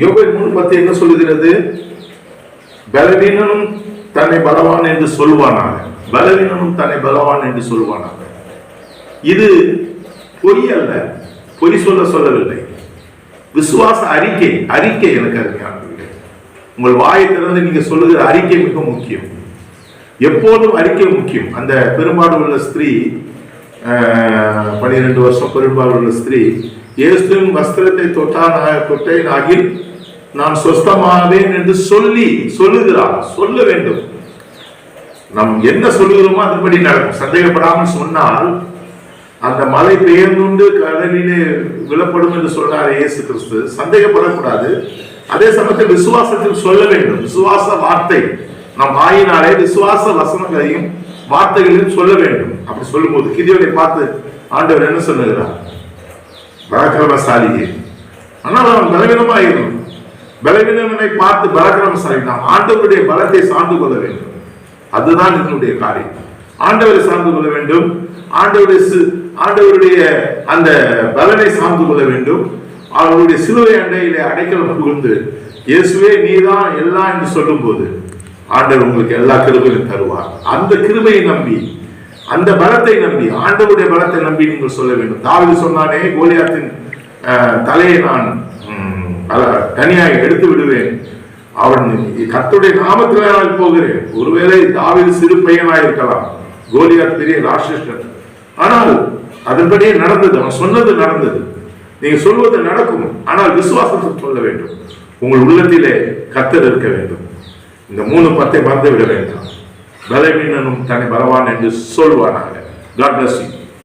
யோவேல் 3:10 என்ன சொல்லுகிறது? பலவீனனும் தன்னை பலவான் என்று சொல்வானாக. பலவீனனும் தன்னை பலவான் என்று சொல்வானாக. இது பொய் அல்ல, பொய் சொல்லவில்லை. விசுவாச அறிக்கை எனக்கு அருமையானவர்களே. உங்கள் வாயை திறந்து நீங்க சொல்லுகிற அறிக்கை மிக முக்கியம். எப்போதும் அறிக்கை முக்கியம். அந்த பெரும்பாடு உள்ள ஸ்திரீ, 12 வருஷம் பெரும்பாடு உள்ள ஸ்திரீ, இயேசுவின் வஸ்திரத்தை தொட்டேன் ஆகில் நான் சொஸ்தமாவேன் என்று சொல்லுகிறார். சொல்ல வேண்டும். நாம் என்ன சொல்லுகிறோமோ அதுபடி நடக்கும். சந்தேகப்படாமல் சொன்னால் அந்த மலை பெயர்ந்துண்டு கடலிலே விழப்படும் என்று சொன்னார் இயேசு கிறிஸ்து. சந்தேகப்படக்கூடாது. அதே சமயத்தில் விசுவாசத்தில் சொல்ல வேண்டும். விசுவாச வார்த்தை நம் வாயினாலே விசுவாச வசனங்களையும் வார்த்தைகளையும் சொல்ல வேண்டும். அப்படி சொல்லும் போது கிதியோனை பார்த்து ஆண்டவர் என்ன சொல்லுகிறார்? பராக்கிரமசாலியே. ஆனால் அவன் பலவீனமாயிருந்தான். பலவீனனை பார்த்து பராக்கிரமசாலி. நாம் ஆண்டவருடைய பலத்தை சார்ந்து கொள்ள வேண்டும். அதுதான் என்னுடைய காரியம். ஆண்டவரை சார்ந்து கொள்ள வேண்டும். ஆண்டவருடைய அந்த பலனை சார்ந்து கொள்ள வேண்டும். அவருடைய சிலுவை அண்டையிலே அடைக்கலம் புகுந்து இயேசுவே நீதான் எல்லாம் என்று சொல்லும் போது ஆண்டவர் உங்களுக்கு எல்லா கிருபையும் தருவார். அந்த கிருபையை நம்பி, அந்த பலத்தை நம்பி, ஆண்டவருடைய பலத்தை நம்பி நீங்கள் சொல்ல வேண்டும். தாவீது சொன்னானே, கோலியாத்தின் தலையை நான் தனியாக எடுத்து விடுவேன், அவன் கர்த்தருடைய நாமத்தினால் போகிறேன். ஒருவேளை தாவீது சிறு பையனாயிருக்கலாம், கோலியாத் பெரிய ராட்சசன். ஆனால் அதன்படியே நடந்தது. அவன் சொன்னது நடந்தது. நீங்க சொல்வது நடக்கும். ஆனால் விசுவாசத்தை சொல்ல வேண்டும். உங்கள் உள்ளத்திலே கர்த்தர் இருக்க வேண்டும். இந்த 3:10 மறந்து விட வேண்டாம். பலவீனனும் தன்னை பலவான் என்று சொல்வானாக. God bless you.